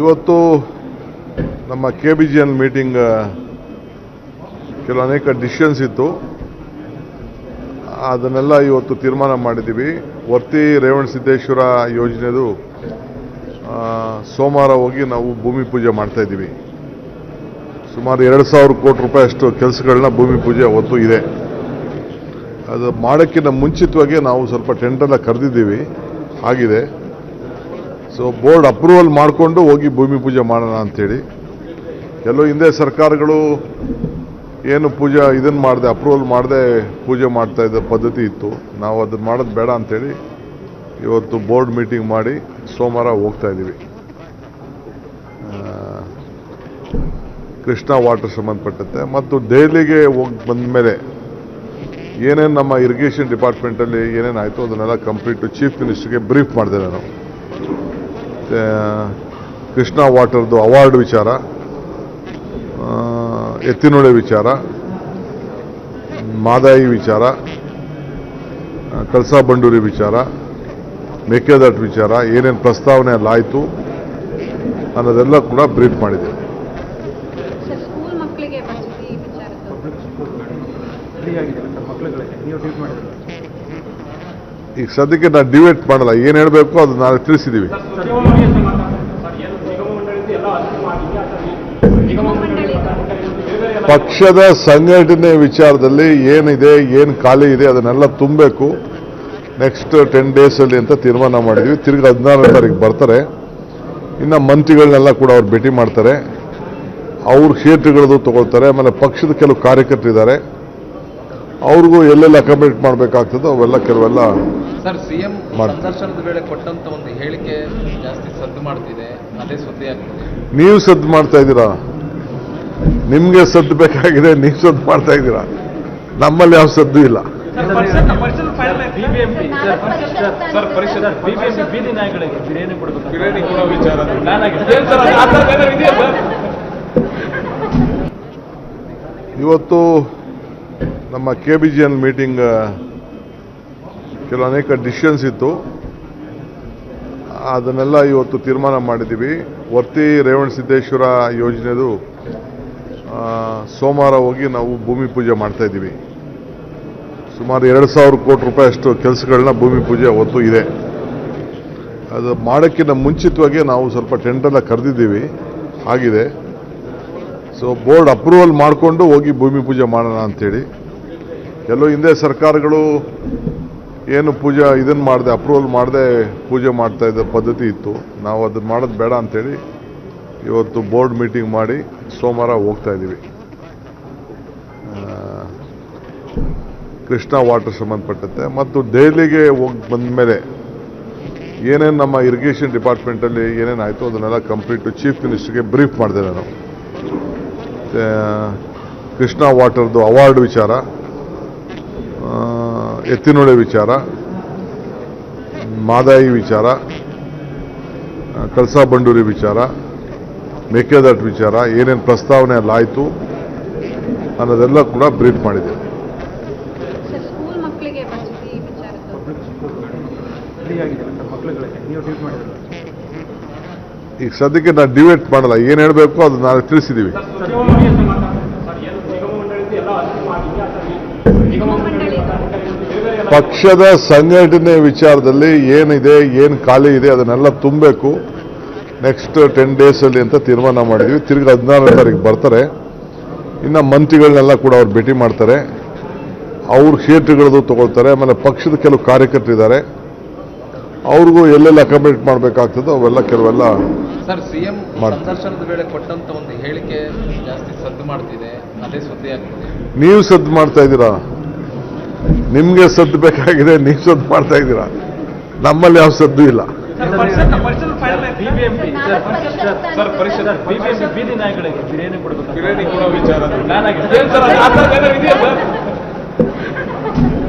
ಇವತ್ತು ನಮ್ಮ KBGN meeting ಕೆಲವು ಅನೇಕ ಡಿಸಿಷನ್ಸ್ ಇತ್ತು. ಅದನ್ನೆಲ್ಲ ಇವತ್ತು ತೀರ್ಮಾನ ಮಾಡಿದ್ದೀವಿ. ವರ್ತಿ ರೇವಣಸಿದ್ದೇಶ್ವರ ಯೋಜನೆದು ಸೋಮವಾರ ಹೋಗಿ ನಾವು ಭೂಮಿ ಪೂಜೆ ಮಾಡ್ತಾ ಇದ್ದೀವಿ. ಸುಮಾರು 2,000 ಕೋಟಿ ರೂಪಾಯಿ ಅಷ್ಟು ಕೆಲಸಗಳನ್ನ ಭೂಮಿ ಪೂಜೆ ಅವತ್ತು ಇದೆ. ಅದು ಮಾಡೋಕ್ಕಿಂತ ಮುಂಚಿತವಾಗಿ ನಾವು ಸ್ವಲ್ಪ ಟೆಂಡರ್ನ ಕರೆದಿದ್ದೀವಿ, ಆಗಿದೆ. ಸೊ ಬೋರ್ಡ್ ಅಪ್ರೂವಲ್ ಮಾಡಿಕೊಂಡು ಹೋಗಿ ಭೂಮಿ ಪೂಜೆ ಮಾಡೋಣ ಅಂಥೇಳಿ. ಕೆಲವು ಹಿಂದೆ ಸರ್ಕಾರಗಳು ಏನು ಪೂಜೆ ಇದನ್ನು ಮಾಡದೆ ಅಪ್ರೂವಲ್ ಮಾಡದೆ ಪೂಜೆ ಮಾಡ್ತಾ ಇದ್ದ ಪದ್ಧತಿ ಇತ್ತು. ನಾವು ಅದನ್ನು ಮಾಡೋದು ಬೇಡ ಅಂಥೇಳಿ ಇವತ್ತು ಬೋರ್ಡ್ ಮೀಟಿಂಗ್ ಮಾಡಿ ಸೋಮವಾರ ಹೋಗ್ತಾ ಇದ್ದೀವಿ. ಕೃಷ್ಣಾ ವಾಟರ್ ಸಂಬಂಧಪಟ್ಟಂತೆ ಮತ್ತು ದೆಹಲಿಗೆ ಹೋಗಿ ಬಂದ ಮೇಲೆ ಏನೇನು ನಮ್ಮ ಇರಿಗೇಷನ್ ಡಿಪಾರ್ಟ್ಮೆಂಟಲ್ಲಿ ಏನೇನು ಆಯಿತು ಅದನ್ನೆಲ್ಲ ಕಂಪ್ಲೀಟು ಚೀಫ್ ಮಿನಿಸ್ಟರ್ಗೆ ಬ್ರೀಫ್ ಮಾಡಿದೆ ನಾನು. ಕೃಷ್ಣಾ ವಾಟರ್ದು ಅವಾರ್ಡ್ ವಿಚಾರ, ಎತ್ತಿನೊಳೆ ವಿಚಾರ, ಮಾದಾಯಿ ವಿಚಾರ, ಕಳಸಾ ಬಂಡೂರಿ ವಿಚಾರ, ಮೇಕೆದಾಟು ವಿಚಾರ ಏನೇನು ಪ್ರಸ್ತಾವನೆ ಅಲ್ಲಿ ಆಯಿತು ಅನ್ನೋದೆಲ್ಲ ಕೂಡ ಬ್ರೀಫ್ ಮಾಡಿದೆ. ಈಗ ಸದ್ಯಕ್ಕೆ ನಾನು ಡಿಬೇಟ್ ಮಾಡಲ್ಲ, ಏನು ಹೇಳಬೇಕು ಅದು ನಾವು ತಿಳಿಸಿದ್ದೀವಿ. ಪಕ್ಷದ ಸಂಘಟನೆ ವಿಚಾರದಲ್ಲಿ ಏನಿದೆ, ಏನು ಖಾಲಿ ಇದೆ ಅದನ್ನೆಲ್ಲ ತುಂಬಬೇಕು. ನೆಕ್ಸ್ಟ್ 10 ಡೇಸಲ್ಲಿ ಅಂತ ತೀರ್ಮಾನ ಮಾಡಿದ್ವಿ. ತಿರ್ಗಿ 16ನೇ ತಾರೀಕು ಬರ್ತಾರೆ. ಇನ್ನು ಮಂತ್ರಿಗಳನ್ನೆಲ್ಲ ಕೂಡ ಅವ್ರು ಭೇಟಿ ಮಾಡ್ತಾರೆ, ಅವ್ರ ಕ್ಷೇತ್ರಗಳದ್ದು ತಗೊಳ್ತಾರೆ. ಆಮೇಲೆ ಪಕ್ಷದ ಕೆಲವು ಕಾರ್ಯಕರ್ತರಿದ್ದಾರೆ, ಅವ್ರಿಗೂ ಎಲ್ಲೆಲ್ಲ ಅಕಾಮಿಡೇಟ್ ಮಾಡಬೇಕಾಗ್ತದೋ ಅವೆಲ್ಲ ಕೆಲವೆಲ್ಲ. ಸರ್, ಸಿಎಂ ಸಂದರ್ಶನದ ವೇಳೆ ಕೊಟ್ಟಂತ ಒಂದು ಹೇಳಿಕೆ ಜಾಸ್ತಿ ಸದ್ದು ಮಾಡ್ತಿದೆ, ಅದೇ ಸುದ್ದಿ ಆಗ್ತಿದೆ. ನೀವು ಸದ್ದು ಮಾಡ್ತಾ ಇದ್ದೀರಾ, ನಿಮ್ಗೆ ಸದ್ದು ಬೇಕಾಗಿದೆ, ನೀವು ಸದ್ದು ಮಾಡ್ತಾ ಇದ್ದೀರಾ. ನಮ್ಮಲ್ಲಿ ಯಾವ ಸದ್ದು ಇಲ್ಲ. ಇವತ್ತು ನಮ್ಮ KBGN ಮೀಟಿಂಗ್ ಕೆಲವು ಅನೇಕ ಡಿಸಿಷನ್ಸ್ ಇತ್ತು. ಅದನ್ನೆಲ್ಲ ಇವತ್ತು ತೀರ್ಮಾನ ಮಾಡಿದ್ದೀವಿ. ವರ್ತಿ ರೇವಣಸಿದ್ದೇಶ್ವರ ಯೋಜನೆದು ಸೋಮವಾರ ಹೋಗಿ ನಾವು ಭೂಮಿ ಪೂಜೆ ಮಾಡ್ತಾ ಇದ್ದೀವಿ. ಸುಮಾರು 2,000 ಕೋಟಿ ರೂಪಾಯಿ ಅಷ್ಟು ಕೆಲಸಗಳನ್ನ ಭೂಮಿ ಪೂಜೆ ಅವತ್ತು ಇದೆ. ಅದು ಮಾಡೋಕ್ಕಿಂತ ಮುಂಚಿತವಾಗಿ ನಾವು ಸ್ವಲ್ಪ ಟೆಂಡರ್ನ ಕರೆದಿದ್ದೀವಿ, ಆಗಿದೆ. ಸೊ ಬೋರ್ಡ್ ಅಪ್ರೂವಲ್ ಮಾಡಿಕೊಂಡು ಹೋಗಿ ಭೂಮಿ ಪೂಜೆ ಮಾಡೋಣ ಅಂಥೇಳಿ. ಕೆಲವು ಹಿಂದೆ ಸರ್ಕಾರಗಳು ಏನು ಪೂಜೆ ಇದನ್ನು ಮಾಡದೆ ಅಪ್ರೂವಲ್ ಮಾಡದೆ ಪೂಜೆ ಮಾಡ್ತಾ ಇದ್ದ ಪದ್ಧತಿ ಇತ್ತು. ನಾವು ಅದನ್ನು ಮಾಡೋದು ಬೇಡ ಅಂಥೇಳಿ ಇವತ್ತು ಬೋರ್ಡ್ ಮೀಟಿಂಗ್ ಮಾಡಿ ಸೋಮವಾರ ಹೋಗ್ತಾ ಇದ್ದೀವಿ. ಕೃಷ್ಣಾ ವಾಟರ್ ಸಂಬಂಧಪಟ್ಟಂತೆ ಮತ್ತು ದೆಹಲಿಗೆ ಹೋಗಿ ಬಂದ ಮೇಲೆ ಏನೇನು ನಮ್ಮ ಇರಿಗೇಷನ್ ಡಿಪಾರ್ಟ್ಮೆಂಟಲ್ಲಿ ಏನೇನು ಆಯಿತು ಅದನ್ನೆಲ್ಲ ಕಂಪ್ಲೀಟು ಚೀಫ್ ಮಿನಿಸ್ಟರ್ಗೆ ಬ್ರೀಫ್ ಮಾಡಿದೆ ನಾನು. ಕೃಷ್ಣಾ ವಾಟರ್ದು ಅವಾರ್ಡ್ ವಿಚಾರ, ಎತ್ತಿನೊಳೆ ವಿಚಾರ, ಮಾದಾಯಿ ವಿಚಾರ, ಕಳಸಾ ಬಂಡೂರಿ ವಿಚಾರ, ಮೇಕೆದಾಟು ವಿಚಾರ ಏನೇನು ಪ್ರಸ್ತಾವನೆ ಅಲ್ಲಿ ಆಯಿತು ಅನ್ನೋದೆಲ್ಲ ಕೂಡ ಬ್ರೀಫ್ ಮಾಡಿದೆ. ಈಗ ಸದ್ಯಕ್ಕೆ ನಾನು ಡಿಬೇಟ್ ಮಾಡಲ್ಲ, ಏನು ಹೇಳಬೇಕು ಅದು ನಾವು ತಿಳಿಸಿದ್ದೀವಿ. ಪಕ್ಷದ ಸಂಘಟನೆ ವಿಚಾರದಲ್ಲಿ ಏನಿದೆ, ಏನು ಖಾಲಿ ಇದೆ ಅದನ್ನೆಲ್ಲ ತುಂಬಬೇಕು. ನೆಕ್ಸ್ಟ್ 10 ಡೇಸಲ್ಲಿ ಅಂತ ತೀರ್ಮಾನ ಮಾಡಿದ್ವಿ. ತಿರ್ಗಿ 16ನೇ ತಾರೀಕು ಬರ್ತಾರೆ. ಇನ್ನು ಮಂತ್ರಿಗಳನ್ನೆಲ್ಲ ಕೂಡ ಅವ್ರು ಭೇಟಿ ಮಾಡ್ತಾರೆ, ಅವ್ರ ಕ್ಷೇತ್ರಗಳದ್ದು ತಗೊಳ್ತಾರೆ. ಆಮೇಲೆ ಪಕ್ಷದ ಕೆಲವು ಕಾರ್ಯಕರ್ತರಿದ್ದಾರೆ, ಅವ್ರಿಗೂ ಎಲ್ಲೆಲ್ಲ ಅಕಾಮಿಡೇಟ್ ಮಾಡಬೇಕಾಗ್ತದೋ ಅವೆಲ್ಲ ಕೆಲವೆಲ್ಲ. ಸರ್, ಸಿಎಂ ಸಂದರ್ಶನದ ವೇಳೆ ಕೊಟ್ಟಂತ ಒಂದು ಹೇಳಿಕೆ ಜಾಸ್ತಿ ಸದ್ದು ಮಾಡ್ತಿದೆ, ಅದೇ ಸುದ್ದಿ ಆಗ್ತಿದೆ. ನೀವು ಸದ್ದು ಮಾಡ್ತಾ ಇದ್ದೀರಾ, ನಿಮ್ಗೆ ಸದ್ದು ಬೇಕಾಗಿದೆ, ನೀವು ಸದ್ದು ಮಾಡ್ತಾ ಇದ್ದೀರಾ. ನಮ್ಮಲ್ಲಿ ಯಾವ ಸದ್ದು ಇಲ್ಲ. ಬೀದಿ ನಾಯಿಗಳಿಗೆ ಬಿರಿಯಾನಿ ಕೊಡಬೇಕು